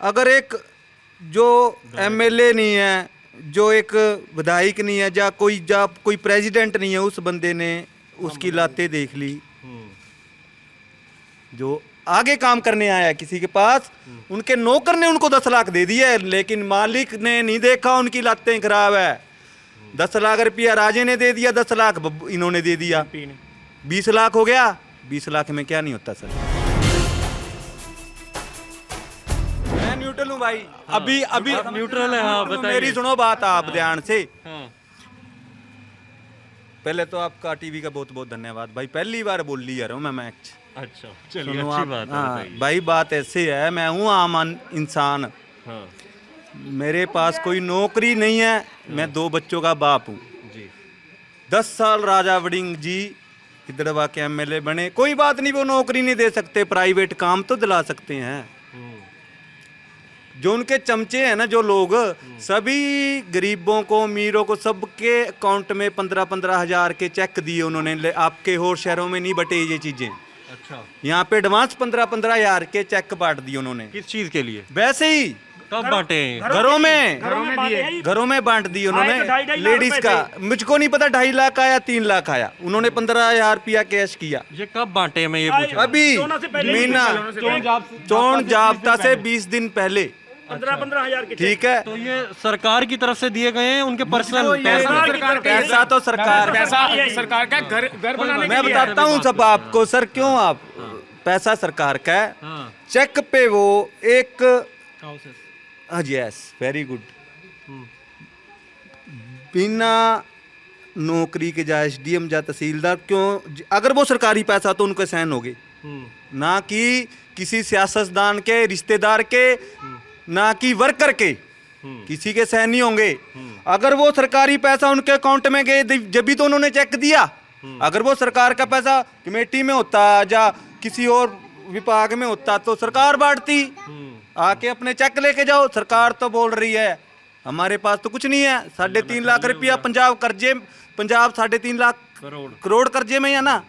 अगर एक जो एमएलए नहीं है, जो एक विधायक नहीं है, या कोई प्रेसिडेंट नहीं है, उस बंदे ने उसकी लातें देख ली, जो आगे काम करने आया किसी के पास, उनके नौकर ने उनको 10 लाख दे दिए, लेकिन मालिक ने नहीं देखा उनकी लातें खराब है। 10 लाख रुपया राजे ने दे दिया, 10 लाख इन्होंने दे दिया, 20 लाख हो गया। 20 लाख में क्या नहीं होता सर। मैं न्यूट्रल हूँ भाई। अभी न्यूट्रल है। हाँ बताइए। मेरी सुनो बात आप ध्यान से। हाँ। पहले तो आपका टीवी का बहुत बहुत धन्यवाद भाई, पहली बार बोल लिया रहा हूँ मैं मैच। अच्छा चलिए, सुनो अच्छी आप। बात है, हाँ बताइए। भाई, बात ऐसे है, मैं हूँ आम इंसान, हाँ मेरे पास कोई नौकरी नहीं है, मैं 2 बच्चों का बाप हूँ। जी। 10 साल राजा वड़िंग जी हिदड़वा के एमएलए बने, कोई बात नहीं, वो नौकरी नहीं दे सकते, प्राइवेट काम तो दिला सकते हैं। जो उनके चमचे हैं ना, जो लोग, सभी गरीबों को, अमीरों को, सबके अकाउंट में 15-15 हजार के चेक दिए उन्होंने। आपके और शहरों में नहीं बटे ये चीजें। अच्छा, यहाँ पे एडवांस 15-15 हजार के चेक बांट दिए उन्होंने। किस चीज के लिए? वैसे ही कब बांटे? घरों में दिए। घरों में बांट दिए उन्होंने। 2.5 लेडीज लाख का मुझको नहीं पता 2.5 लाख आया 3 लाख आया, उन्होंने 15,000 रुपया कैश किया। ये कब बांटे, मैं ये पूछ रहा हूँ। अभी चोनों से पहले महीना चौन जाब्ता से 20 दिन पहले। 15-15 हजार के ठीक है, तो ये सरकार की तरफ से दिए गए हैं, उनके पर्सनल पैसा तो सरकार, सरकार का घर बनाने मैं बताता हूँ सब आपको सर, क्यों आप, पैसा सरकार का है। हाँ। चेक पे वो एक, हाँ जी, यस, वेरी गुड, बिना नौकरी के जा एसडीएम जा तहसीलदार, क्यों, अगर वो सरकारी पैसा तो उनको सहन होगे, ना कि किसी सियासतदान के, रिश्तेदार के, ना कि वर्कर के, किसी के सहन नहीं होंगे। अगर वो सरकारी पैसा उनके अकाउंट में गए जब भी तो उन्होंने चेक दिया। अगर वो सरकार का पैसा कमेटी में होता या किसी और विभाग में होता तो सरकार बांटती। आके अपने चेक लेके जाओ। सरकार तो बोल रही है हमारे पास तो कुछ नहीं है, 3.5 लाख रुपया पंजाब 3.5 लाख करोड़ कर्जे में है ना,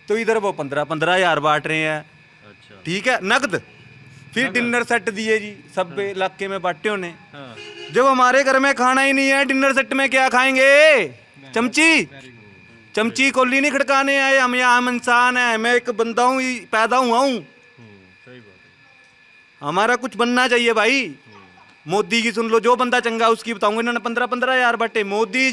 तो इधर वो 15-15 हजार बांट रहे हैं। अच्छा। ठीक है, नगद। फिर डिनर सेट दिए जी, सब इलाके में बांटे उन्हें। हाँ। जब हमारे घर में खाना ही नहीं है, डिनर सेट में क्या खाएंगे? चमची कोली नहीं खड़काने आए हम, यहाँ हम इंसान है, मैं एक बंदा हूँ, पैदा हुआ हूँ। सही बात है। हमारा कुछ बनना चाहिए भाई। मोदी की सुन लो, जो बंदा चंगा उसकी बताऊंगा। इन्होंने 15-15 हजार बांटे। मोदी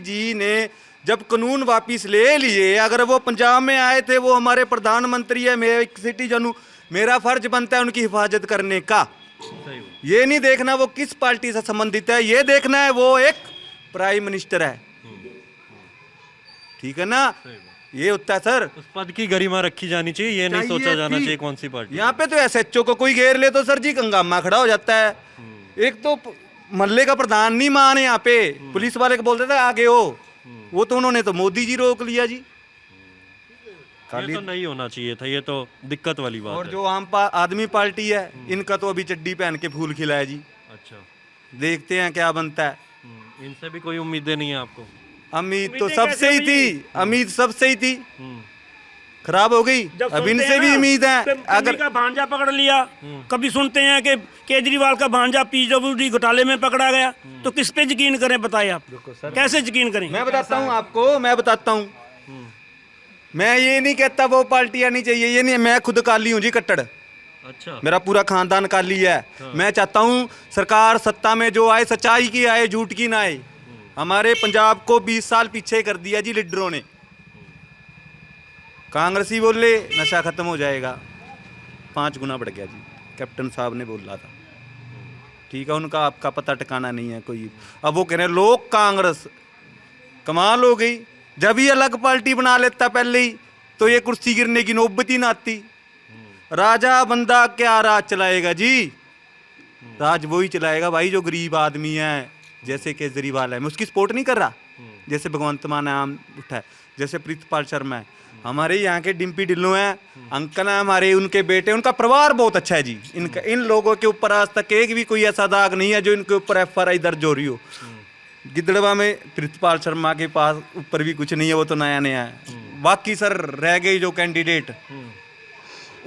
जी ने जब कानून वापिस ले लिए, अगर वो पंजाब में आए थे, वो हमारे प्रधानमंत्री है, मैं एक सिटीजन हूँ, मेरा फर्ज बनता है उनकी हिफाजत करने का। सही बात। ये नहीं देखना वो किस पार्टी से संबंधित है, ये देखना है वो एक प्राइम मिनिस्टर है। ठीक है ना, ये होता है सर। उस पद की गरिमा रखी जानी चाहिए, ये नहीं सोचा जाना चाहिए कौन सी पार्टी। यहाँ पे तो एसएचओ को कोई घेर ले तो सर जी हंगामा खड़ा हो जाता है। एक तो मोहल्ले का प्रधान नहीं माने, यहाँ पे पुलिस वाले को बोलते थे आगे हो, वो तो उन्होंने तो मोदी जी रोक लिया जी। ये तो नहीं होना चाहिए था, ये तो दिक्कत वाली बात और है। जो आम आदमी पार्टी है, इनका तो अभी चड्डी पहन के फूल खिलाया जी। अच्छा। देखते हैं क्या बनता है। इनसे भी कोई उम्मीदें नहीं है आपको? उम्मीद तो सबसे ही थी, उम्मीद सबसे ही थी, खराब हो गई। जब अब सुनते इनसे हैं भी ना, उम्मीद है। अगर का भांजा पकड़ लिया, कभी सुनते हैं कि केजरीवाल का भांजा पीडब्ल्यूडी घोटाले में पकड़ा गया, तो किस पे यकीन करें बताइए आप? कैसे यकीन करें? मैं बताता हूँ आपको, मैं बताता हूँ। मैं ये नहीं कहता वो पार्टी आनी चाहिए, ये नहीं, मैं खुद काली हूँ जी, कट्टर। अच्छा। मेरा पूरा खानदान काली है। मैं चाहता हूँ सरकार सत्ता में जो आए, सच्चाई की आए, झूठ की ना आए। हमारे पंजाब को 20 साल पीछे कर दिया जी लीडरों ने। कांग्रेसी बोले नशा खत्म हो जाएगा, 5 गुना बढ़ गया जी, कैप्टन साहब ने बोला था। ठीक है, उनका आपका पता ठिकाना नहीं है कोई। अब वो कह रहे हैं लोग कांग्रेस, कमाल हो गई। जब ही अलग पार्टी बना लेता पहले ही, तो ये कुर्सी गिरने की नौबत ही ना आती। राजा बंदा क्या राज चलाएगा जी? राज वही चलाएगा भाई जो गरीब आदमी है, जैसे केजरीवाल है। मैं उसकी सपोर्ट नहीं कर रहा, जैसे भगवंत मान नाम उठा है, जैसे प्रीतपाल शर्मा है, हमारे यहाँ के डिम्पी ढिल्लों हैं, अंकल है हमारे, उनके बेटे, उनका परिवार बहुत अच्छा है जी। इनका इन लोगों के ऊपर आज तक एक भी कोई ऐसा दाग नहीं है जो इनके ऊपर एफआईआर दर्ज हो रही हो। गिद्धड़वा में प्रीतपाल शर्मा के पास ऊपर भी कुछ नहीं है, वो तो नया नया है। बाकी सर रह गई जो कैंडिडेट,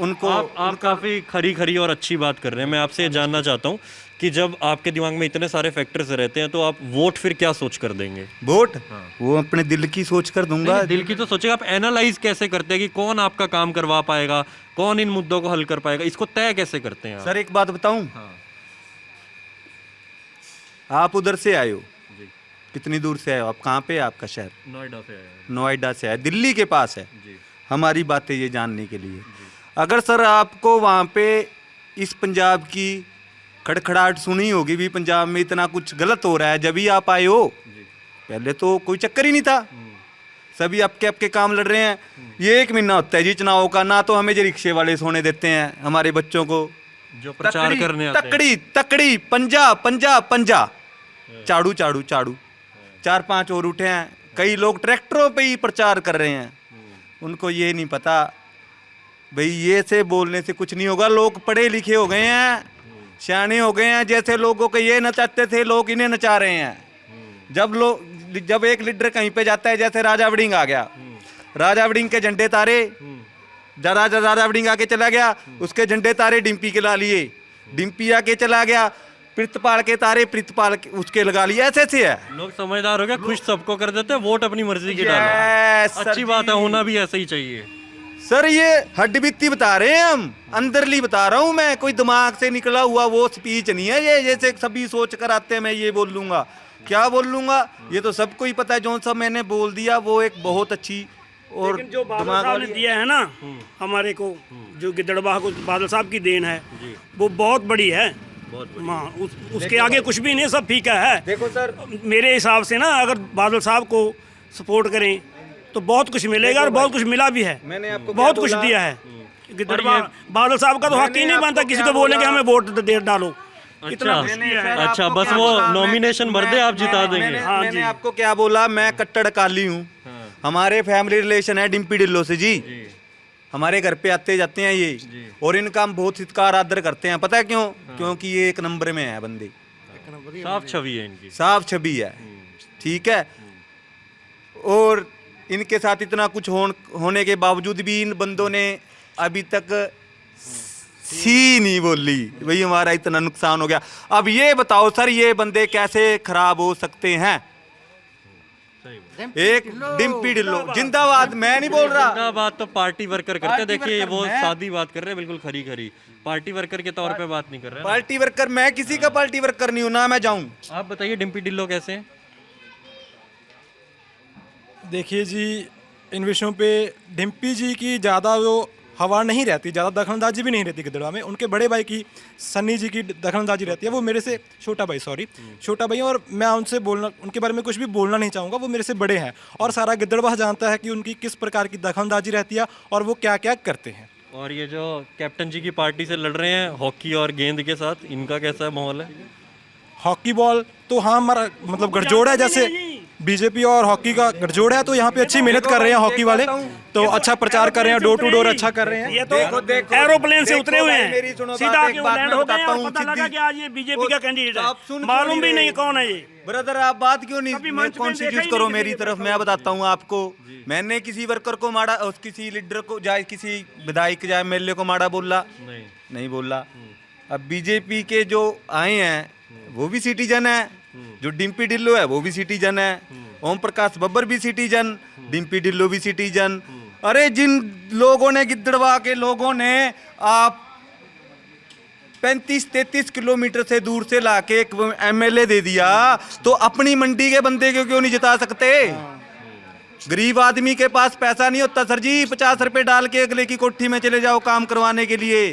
उनको आप काफ़ी खरी खरी और अच्छी बात कर रहे हैं। मैं आपसे ये जानना चाहता हूँ कि जब आपके दिमाग में इतने सारे फैक्टर्स रहते हैं तो आप वोट फिर क्या सोच कर देंगे? वोट वो अपने दिल की सोच कर दूंगा। नहीं, दिल की तो सोचेगा, आप एनालाइज कैसे करते हैं कि कौन आपका काम करवा पाएगा, कौन इन मुद्दों को हल कर पाएगा, इसको तय कैसे करते हैं आप? सर एक बात बताऊं, आप उधर से आए हो, कितनी दूर से आए हो आप? कहाँ पे है आपका शहर? नोएडा से आया नोएडा से आए, दिल्ली के पास है। जी। हमारी बातें ये जानने के लिए, अगर सर आपको वहाँ पे इस पंजाब की खड़खड़ाहट सुनी होगी भी, पंजाब में इतना कुछ गलत हो रहा है, जब ही आप आए हो। पहले तो कोई चक्कर ही नहीं था, सभी आपके काम लड़ रहे हैं। ये 1 महीना होता है जी चुनाव का, ना तो हमें जो रिक्शे वाले सोने देते हैं हमारे बच्चों को, जो प्रचार करने आते हैं। तकड़ी तकड़ी पंजा पंजा पंजा, चाड़ू चाड़ू चाड़ू, 4-5 और उठे हैं। कई लोग ट्रैक्टरों पे ही प्रचार कर रहे हैं, उनको ये नहीं पता भाई ये से बोलने से कुछ नहीं होगा। लोग पढ़े लिखे हो गए हैं, सियाने हो गए हैं, जैसे लोगों को ये नचाते थे लोग इन्हें नचा रहे हैं। जब एक लीडर कहीं पे जाता है, जैसे राजा वड़िंग आ गया, राजा वड़िंग के झंडे तारे, राजा वड़िंग आके चला गया, उसके झंडे तारे डिम्पी के ला लिए, डिम्पी आके चला गया, प्रितपाल के तारे प्रितपाल उसके लगा लिए। ऐसे से है, लोग समझदार हो गए, खुश सबको कर देते हैं, वोट अपनी मर्जी की डालो। अच्छी बात है, होना भी ऐसा ही चाहिए। सर ये हड्डी बता रहे हैं हम, अंदरली बता रहा हूं मैं, कोई दिमाग से निकला हुआ वो स्पीच नहीं है ये, जैसे सभी सोच कर आते हैं मैं ये बोल लूंगा, क्या बोल लूंगा, ये तो सबको ही पता है। जो सा मैंने बोल दिया वो एक बहुत अच्छी और लेकिन जो बादल साहब ने दिया है ना हमारे को, जो गिद्दड़बाह को बादल साहब की देन है, वो बहुत बड़ी है। उसके आगे कुछ भी नहीं, सब फीका है। देखो सर, मेरे हिसाब से ना अगर बादल साहब को सपोर्ट करें तो बहुत कुछ मिलेगा, और बहुत कुछ मिला भी है। मैंने आपको बहुत कुछ दिया है। बादल साहब का तो हक ही नहीं बनता किसी को बोलने कि हमें वोट दे डालो। अच्छा, बस वो नॉमिनेशन भर दे, आप जिता देंगे। मैंने आपको क्या बोला, मैं कट्टर अकाली हूँ। हमारे फैमिली रिलेशन है डिम्पी डिल्लो से जी, हमारे घर पे आते जाते हैं ये, और इनका हम बहुत सत्कार आदर करते हैं। पता है क्यों? क्योंकि ये 1 नंबर में है बंदे, साफ छवि है इनकी, साफ छवि है, ठीक है। और इनके साथ इतना कुछ होने के बावजूद भी इन बंदों ने अभी तक सी नहीं बोली, भाई हमारा इतना नुकसान हो गया। अब ये बताओ सर, ये बंदे कैसे खराब हो सकते हैं? एक डिम्पी डिल्लो जिंदाबाद, मैं नहीं बोल रहा जिंदाबाद तो पार्टी वर्कर करते हैं। देखिए वो सादी बात कर रहे हैं, बिल्कुल खरी खरी, पार्टी वर्कर के तौर पे बात नहीं कर रहे। पार्टी वर्कर, मैं किसी का पार्टी वर्कर नहीं हूं, ना मैं जाऊं। आप बताइए डिम्पी डिल्लो कैसे हैं? देखिए जी, इन विषयों पे डिम्पी जी की ज़्यादा वो हवा नहीं रहती, ज़्यादा दखलंदाजी भी नहीं रहती गिद्धड़वा में। उनके बड़े भाई की, सन्नी जी की दखलंदाजी रहती है। वो मेरे से छोटा भाई हैं, और मैं उनसे उनके बारे में कुछ भी बोलना नहीं चाहूँगा। वो मेरे से बड़े हैं और सारा गिद्धड़वा जानता है कि उनकी किस प्रकार की दखलंदाजी रहती है और वो क्या क्या करते हैं। और ये जो कैप्टन जी की पार्टी से लड़ रहे हैं हॉकी और गेंद के साथ, इनका कैसा माहौल है? हॉकी बॉल तो हाँ हमारा मतलब गठजोड़ है, जैसे बीजेपी और हॉकी का गठजोड़ है, तो यहाँ पे अच्छी मेहनत कर रहे हैं हॉकी वाले, तो अच्छा प्रचार कर रहे हैं, डोर टू डोर अच्छा कर रहे हैं। ये तो एरोप्लेन से उतरे हुए हैं, सीधा आके लैंड हो गए और पता लगा कि आज ये बीजेपी का कैंडिडेट है, मालूम भी नहीं कौन है ये। ब्रदर आप बात क्यों नहीं कॉन्स्टिट्यूट करो मेरी तरफ, मैं बताता हूँ आपको। मैंने किसी वर्कर को माड़ा, किसी लीडर को, चाहे किसी विधायक चाहे एमएलए को माड़ा बोला नहीं बोला। अब बीजेपी के जो आए हैं वो भी सिटीजन है, जो डिम्पी डिल्लो है वो भी सिटीजन है, ओम प्रकाश बब्बर भी सिटीजन, डिम्पी डिल्लो भी सिटीजन। अरे जिन लोगों ने, गिद्दड़वा के लोगों ने आप 35-33 किलोमीटर से दूर से लाके एक एमएलए दे दिया, तो अपनी मंडी के बंदे को क्यों नहीं जिता सकते? गरीब आदमी के पास पैसा नहीं होता सर जी, 50 रुपए डाल के अगले की कोठी में चले जाओ काम करवाने के लिए।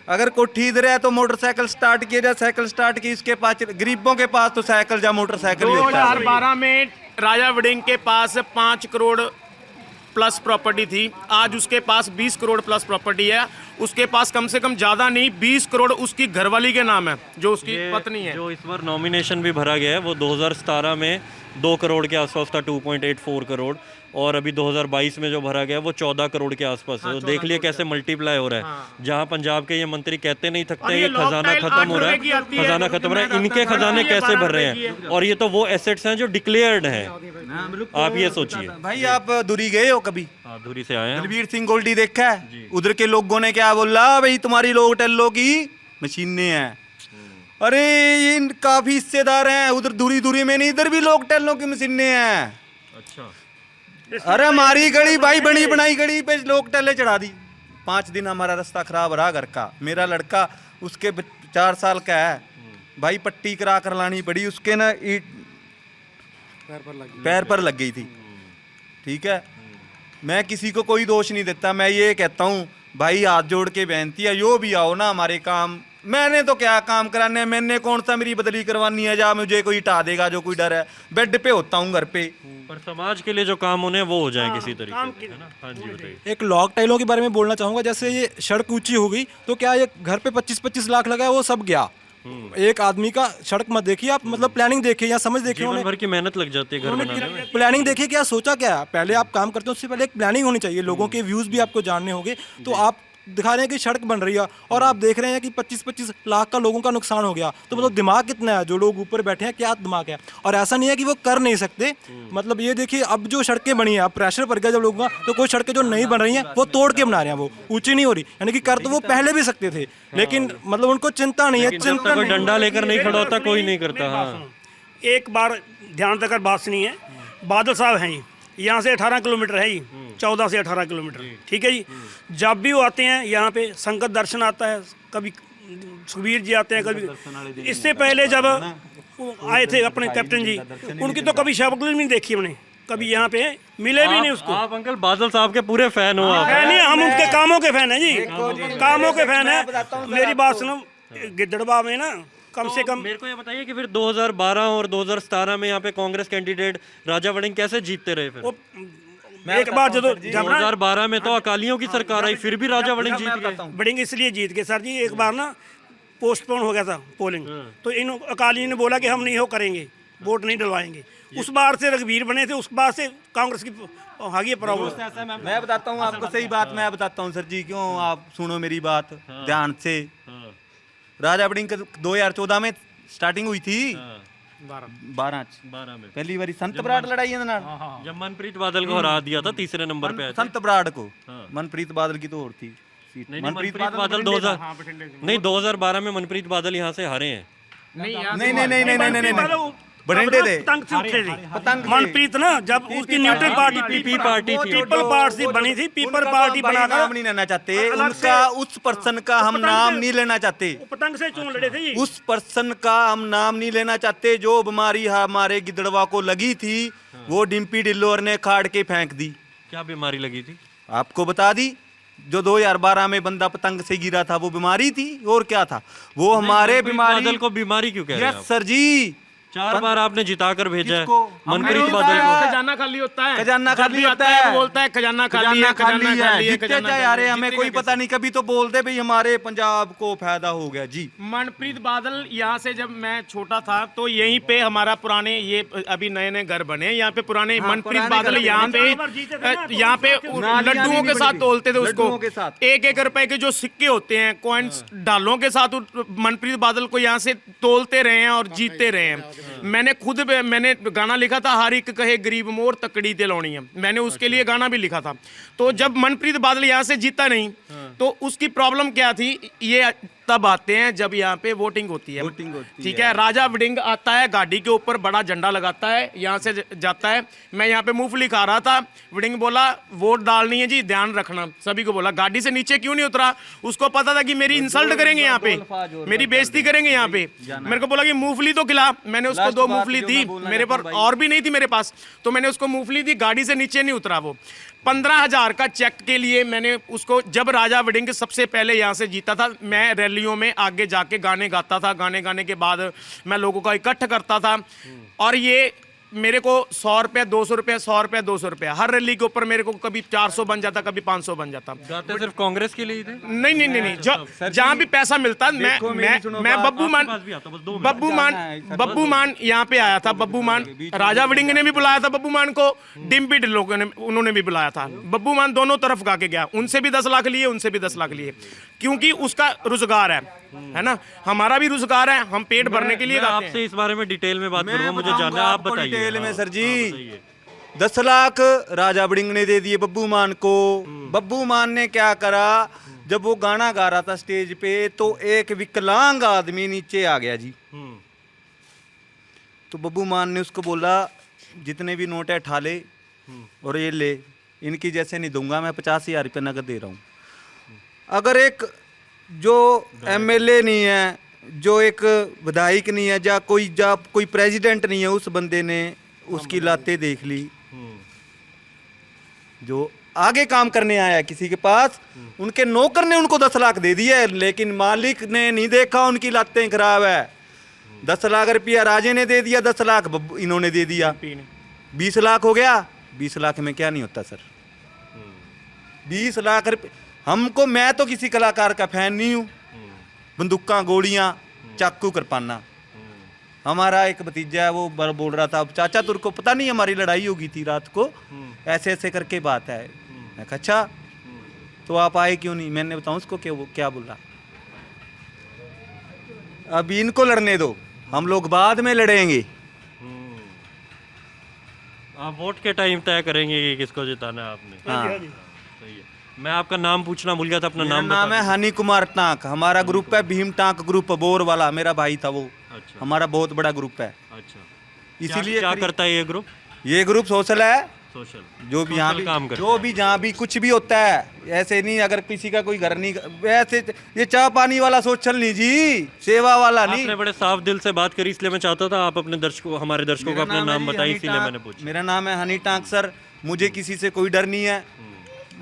अगर कोठी इधर है तो मोटरसाइकिल स्टार्ट किया जाए, साइकिल स्टार्ट की, इसके पास गरीबों के पास तो साइकिल या मोटरसाइकिल ही होता है। 2012 में राजा वड़िंग के पास 5 करोड़ प्लस प्रॉपर्टी थी, आज उसके पास 20 करोड़ प्लस प्रॉपर्टी है। उसके पास कम से कम ज़्यादा नहीं 20 करोड़ उसकी घरवाली के नाम है, जो उसकी पत्नी है। जो इस बार नॉमिनेशन भी भरा गया है वो 2017 में 2 करोड़ के आसपास था, 2.84 करोड़, और अभी 2022 में जो भरा गया वो 14 करोड़ के आसपास है। तो देख लिया कैसे मल्टीप्लाई हो रहा है। जहां पंजाब के ये मंत्री कहते नहीं थकते ये खजाना खत्म हो रहा है, खजाना खत्म हो रहा है, इनके खजाने कैसे भर रहे हैं? और ये तो वो एसेट्स हैं जो डिक्लेयर्ड हैं। आप ये सोचिए भाई, आप दूरी गए हो कभी? धुरी से आए हैं। बलबीर सिंह गोल्डी देखा है, उधर के लोगों ने क्या बोला, भाई तुम्हारी लोग टेल्लो की मशीनें हैं। अरे ये काफी हिस्सेदार हैं उधर, धुरी धुरी में नहीं, इधर भी लोग टेल्लो की मशीनें हैं। अच्छा। अरे हमारी गली भाई बनी बनाई गली पे लोग टेले चढ़ा दी। 5 दिन हमारा रास्ता खराब रहा घर का। मेरा लड़का उसके 4 साल का है भाई, पट्टी करा कर लानी पड़ी उसके ना, ईट पैर पर लग गई थी। ठीक है, मैं किसी को कोई दोष नहीं देता, मैं ये कहता हूँ भाई हाथ जोड़ के बेनती है, यो भी आओ ना हमारे काम। मैंने तो क्या काम कराने, मैंने कौन सा मेरी बदली करवानी है, जा मुझे कोई हटा देगा जो कोई डर है। बेड पे होता हूँ घर पे। पर समाज के लिए जो काम होने वो हो जाए किसी तरीके से, है ना। हाँ जी बताइए। एक लॉक टाइलों के बारे में बोलना चाहूँगा। जैसे ये सड़क ऊंची हो गई तो क्या ये घर पे 25-25 लाख लगा है, वो सब गया। एक आदमी का सड़क मत देखिए आप, मतलब प्लानिंग देखिए या समझ देखिए, जीवन भर की मेहनत लग जाती है घर बनाने में। प्लानिंग देखिए क्या सोचा क्या है। पहले आप काम करते हो उससे पहले एक प्लानिंग होनी चाहिए, लोगों के व्यूज भी आपको जानने होंगे। तो आप दिखा रहे हैं कि सड़क बन रही है और आप देख रहे हैं कि 25-25 लाख का लोगों का नुकसान हो गया, तो मतलब दिमाग कितना है, जो लोग ऊपर बैठे हैं क्या दिमाग है। और ऐसा नहीं है कि वो कर नहीं सकते, मतलब ये देखिए अब जो सड़कें बनी है, अब प्रेशर पड़ गया जब लोगों का, तो कोई सड़कें जो नहीं बन रही हैं वो तोड़ के बना रहे हैं, वो ऊंची नहीं हो रही। यानी कि कर तो वो पहले भी सकते थे, लेकिन मतलब उनको चिंता नहीं है। चिंता कोई डंडा लेकर नहीं खड़ा होता, कोई नहीं करता। हाँ, एक बार ध्यान देकर बात सुनी है, बादल साहब हैं जी, यहाँ से 18 किलोमीटर है जी, 14 से 18 किलोमीटर, ठीक है जी। जब भी वो आते हैं यहाँ पे संगत दर्शन आता है, कभी सुखबीर जी आते हैं, कभी इससे पहले जब वो आए थे अपने कैप्टन जी, उनकी तो कभी शक्ल भी नहीं देखी हमने, कभी यहाँ पे मिले भी नहीं उसको। आप अंकल बादल साहब के पूरे फैन हो आप। है नहीं, हम उनके कामों के फैन हैं जी, कामों के फैन हैं। मेरी बात सुनो, गिद्दड़बाह में ना कम से कम मेरे को ये बताइए कि फिर 2012 और 2017 में यहाँ पे कांग्रेस कैंडिडेट राजा वड़िंग कैसे जीतते रहे फिर? एक बार जब 2012 में तो अकालियों की सरकार आई, फिर भी राजा वड़िंग जीत गए। वड़िंग इसलिए जीत गए सर जी, एक बार ना पोस्टपोन हो गया था पोलिंग, तो इन अकाली ने बोला कि हम नहीं हो करेंगे, वोट नहीं डलवाएंगे। उस बार से रघुवीर बने थे, उस बार से कांग्रेस की आगे प्रॉब्लम। मैं बताता हूँ आपको सही बात, मैं बताता हूँ सर जी, क्यों आप सुनो मेरी बात ध्यान से। राजा वड़िंग 2014 में स्टार्टिंग हुई थी, 12 में पहली बारी संत बराड़ लड़ाई है ना, जब मनप्रीत बादल को हरा दिया था, तीसरे नंबर पे आए थे। संत बराड़ को, मनप्रीत बादल की तो और थी सीट। नहीं, मनप्रीत बादल 2012 में मनप्रीत बादल यहाँ से हारे हैं। नहीं बठिंडे थे, पतंग से उठे थे मनप्रीत ना, जब उसकी न्यूट्रल पार्टी पीपी पार्टी थी, पीपल पार्टी बनी थी, पीपल पार्टी बनाकर नाम नहीं लेना चाहते उनका, उस पर्सन का हम नाम नहीं लेना चाहते, पतंग से चुन लड़े थे। उस पर्सन का हम नाम नहीं लेना चाहते। जो बीमारी हमारे गिद्दड़वा को लगी थी वो डिम्पी डिल्लोर ने खाड़ के फेंक दी। क्या बीमारी लगी थी आपको बता दी, जो 2012 में बंदा पतंग से गिरा था वो बीमारी थी, और क्या था वो हमारे बीमारी। बादल को बीमारी क्यों कह रहे हैं आप? यस सर जी, 4 बार आपने जिताकर भेजा है किसको? मनप्रीत हमने बादल को। खजाना खाली होता है, खजाना जब खाली भी होता आता है, वो बोलता है खजाना खाली है, खाली है, जीते खजाना चाहे यारे, खाली है। हमें कोई जीतेगा पता नहीं, कभी तो बोलते भाई हमारे पंजाब को फायदा हो गया जी। मनप्रीत बादल यहाँ से जब मैं छोटा था तो यहीं पे हमारा पुराने, ये अभी नए नए घर बने यहाँ पे पुराने, मनप्रीत पुराने बादल घर यहाँ बने। पे नालियाँ लड्डुओं भी के साथ बनी। तोलते थे उसको, लड्डुओं के साथ। 1-1 रुपए के जो सिक्के होते हैं, कॉइन्स डालों के साथ मनप्रीत बादल को यहाँ से तोलते रहे हैं और जीतते रहे हैं। मैंने गाना लिखा था, हर एक कहे गरीब मोर तकड़ी ते लाउणी है, मैंने उसके लिए गाना भी लिखा था। तो जब मनप्रीत बादल यहाँ से जीता नहीं तो उसकी प्रॉब्लम क्या थी, ये तब आते हैं जब यहाँ पे वोटिंग होती है, ठीक है। राजा वड़िंग आता है, गाड़ी के ऊपर बड़ा झंडा लगाता है, यहाँ से जाता है। मैं यहाँ पे मूंगफली खा रहा था, वड़िंग बोला वोट डालनी है जी, ध्यान रखना। सभी को बोला, गाड़ी से नीचे क्यों नहीं उतरा, उसको पता था कि मेरी इंसल्ट करेंगे यहाँ पे, मेरी बेइज्जती करेंगे यहाँ पे। मेरे को बोला कि मूंगफली तो खिला, मैंने उसको 2 मूंगफली दी, मेरे पर और भी नहीं थी मेरे पास, तो मैंने उसको मूंगफली दी, गाड़ी से नीचे नहीं उतरा वो। 15,000 का चेक के लिए मैंने उसको, जब राजा वड़िंग सबसे पहले यहाँ से जीता था, मैं रैलियों में आगे जाके गाने गाता था, गाने गाने के बाद मैं लोगों का इकट्ठा करता था, और ये मेरे को 100 रुपये 200 रुपये 100 रुपये 200 रुपये हर रैली के ऊपर मेरे को कभी 400 बन जाता, कभी 500 बन जाता। गाते सिर्फ कांग्रेस के लिए थे? नहीं, जहाँ भी पैसा मिलता, मैं बब्बू मान यहाँ पे आया था। बब्बू मान, राजा वड़िंग ने भी बुलाया था बब्बू मान को, डिम्पी लोगों ने, उन्होंने भी बुलाया था। बब्बू मान दोनों तरफ गा के गया, उनसे भी 10 लाख लिए, उनसे भी 10 लाख लिए, क्योंकि उसका रोजगार है ना, हमारा भी रोजगार है, हम पेट भरने के लिए गाते हैं। आपसे इस बारे में डिटेल में बात करूंगा, मुझे जानना है, आप बताइए। डिटेल में सर जी, 10 लाख राजा वड़िंग ने दे दिए बब्बू मान को। बब्बू मान ने क्या करा, जब वो गाना गा रहा था स्टेज पे तो एक विकलांग आदमी नीचे आ गया जी। तो बब्बू मान ने उसको बोला जितने भी नोट है ठा ले और ये ले, इनकी जैसे नहीं दूंगा मैं, 50,000 रुपये नगद दे रहा हूँ। अगर एक जो एमएलए नहीं है, जो एक विधायक नहीं है, जा कोई प्रेसिडेंट नहीं है, उस बंदे ने उसकी लातें देख ली, जो आगे काम करने आया किसी के पास, उनके नौकर ने उनको 10 लाख दे दिए, लेकिन मालिक ने नहीं देखा उनकी लातें खराब है। 10 लाख रुपया राजे ने दे दिया, 10 लाख इन्होंने दे दिया, 20 लाख हो गया। 20 लाख में क्या नहीं होता सर, 20 लाख रुपये हमको, मैं तो किसी कलाकार का फैन नहीं हूँ, बंदूकां गोलियां चाकू कृपाना। हमारा एक भतीजा है वो बोल रहा था, चाचा तुर को पता नहीं हमारी लड़ाई होगी थी रात को, ऐसे ऐसे करके बात है। मैं कहा अच्छा तो आप आए क्यों नहीं, मैंने बताऊँ उसको क्या बोला, अब इनको लड़ने दो, हम लोग बाद में लड़ेंगे। आप वोट के टाइम तय करेंगे कि किसको जिताना है आपने। हाँ सही है। मैं आपका नाम पूछना भूल गया था, अपना मेरा नाम है हनी कुमार टांक, हमारा ग्रुप है भीम टांक ग्रुप, बोर वाला मेरा भाई था वो। अच्छा हमारा बहुत बड़ा ग्रुप है। अच्छा, इसीलिए क्या करता है ये ग्रुप? ये ग्रुप सोशल है, सोशल जो भी यहाँ भी काम करता जो भी जहाँ भी कुछ भी होता है, ऐसे नहीं अगर किसी का कोई घर नहीं, वैसे ये चाय पानी वाला सोशल नहीं जी, सेवा वाला नहीं। आपने बड़े साफ दिल से बात करी, इसलिए मैं चाहता था आप अपने दर्शकों, हमारे दर्शकों को अपना नाम बताएं, इसीलिए मैंने पूछा। मेरा नाम है हनी टांक सर, मुझे किसी से कोई डर नहीं है,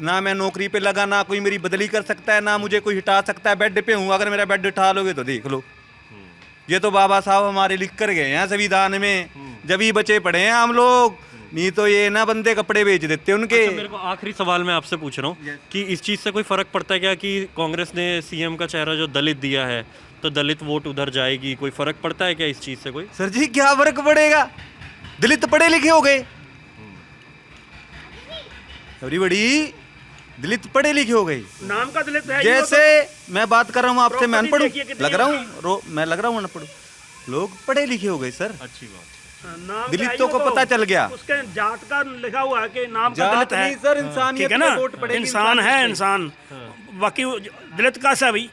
ना मैं नौकरी पे लगा, ना कोई मेरी बदली कर सकता है, ना मुझे कोई हटा सकता है। बेड पे हूँ, अगर मेरा बेड उठा लोगे तो देख लो। ये तो बाबा साहब हमारे लिख कर गए हैं संविधान में, जब ही बचे पड़े हैं हम लोग, नहीं तो ये ना बंदे कपड़े बेच देते उनके। अच्छा, मेरे को आखिरी सवाल मैं आपसे पूछ रहा हूँ कि इस चीज़ से कोई फर्क पड़ता है क्या कि कांग्रेस ने सीएम का चेहरा जो दलित दिया है, तो दलित वोट उधर जाएगी, कोई फर्क पड़ता है क्या इस चीज़ से कोई? सर जी क्या फर्क पड़ेगा, दलित पढ़े लिखे हो गए, बड़ी दलित पढ़े लिखे हो गए, नाम का दलित है। जैसे मैं बात कर रहा हूँ आपसे, मैं अनपढ़ लग रहा हूँ, मैं लग रहा हूँ अनपढ़, लोग पढ़े लिखे हो गए सर। अच्छी बात। नाम दलितों को पता चल गया, उसके जात का लिखा हुआ है कि नाम का जात दलित है नहीं सर, इंसानियत ठीक है ना, पे वोट पड़ेगी, इंसान है इंसान। बाकी दलित का सा भाई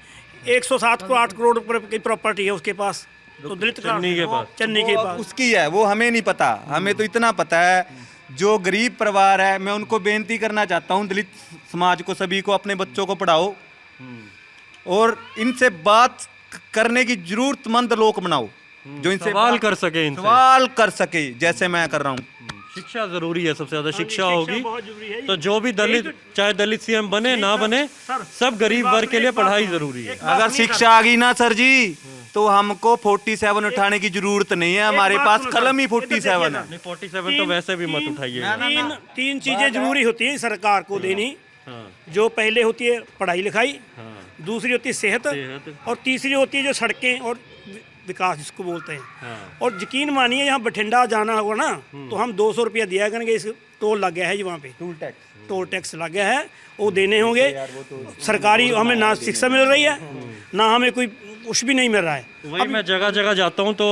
107 को 8 करोड़ की प्रॉपर्टी है उसके पास, तो दलित का चन्नी के पास, चन्नी के पास उसकी है, वो हमें नहीं पता, हमें तो इतना पता है जो गरीब परिवार है, मैं उनको बेनती करना चाहता हूँ, दलित समाज को सभी को अपने बच्चों को पढ़ाओ और इनसे बात करने की जरूरतमंद लोग बनाओ, जो इनसे सवाल कर सके, इनसे सवाल कर सके, जैसे मैं कर रहा हूँ। शिक्षा जरूरी है, सबसे ज्यादा शिक्षा बहुत होगी जरूरी है। तो जो भी दलित, चाहे दलित सीएम बने ना बने, सब गरीब वर्ग के लिए पढ़ाई जरूरी है। अगर शिक्षा आ गई ना सर जी, तो हमको 47 उठाने की जरूरत नहीं है, हमारे पास कलम ही 47 है। नहीं 47 तो वैसे भी मत उठाइए। तीन चीजें जरूरी होती है सरकार को देनी, जो पहले होती है पढ़ाई लिखाई, दूसरी होती है सेहत, और तीसरी होती है जो सड़कें और विकास जिसको बोलते हैं। और यकीन मानिए यहाँ बठिंडा जाना होगा ना, तो हम 200 रुपया दिया करेंगे, इस टोल लग गया है जी, वहाँ पे टोल टैक्स लग गया है, वो देने होंगे। सरकारी हमें ना शिक्षा मिल रही है, ना हमें कोई कुछ भी नहीं मिल रहा है। वही मैं जगह जगह जाता हूँ तो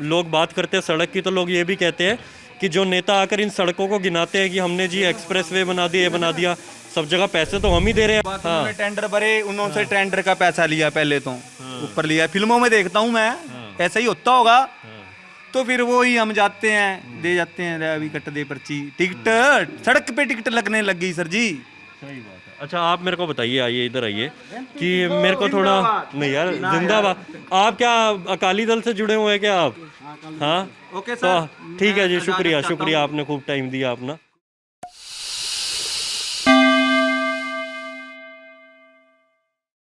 लोग बात करते हैं सड़क की, तो लोग ये भी कहते हैं कि जो नेता आकर इन सड़कों को गिनाते हैं कि हमने जी एक्सप्रेस वे बना दिया, ये बना दिया, सब जगह पैसे तो हम ही दे रहे हैं। उन्होंने टेंडर भरे, उन्होंने टेंडर का पैसा लिया, पहले तो ऊपर लिया, फिल्मों में देखता हूँ मैं, ऐसा ही होता होगा, तो फिर वो ही हम जाते हैं, दे जाते हैं, अभी कट दे पर्ची, टिकट सड़क पे टिकट लगने लग गई सर जी। सही बात है। अच्छा आप मेरे को बताइए, आइए इधर आइए, कि मेरे को थोड़ा नहीं यार, जिंदाबाद। आप क्या अकाली दल से जुड़े हुए हैं क्या आप? हाँ ओके तो ठीक है जी, शुक्रिया शुक्रिया, आपने खूब टाइम दिया अपना।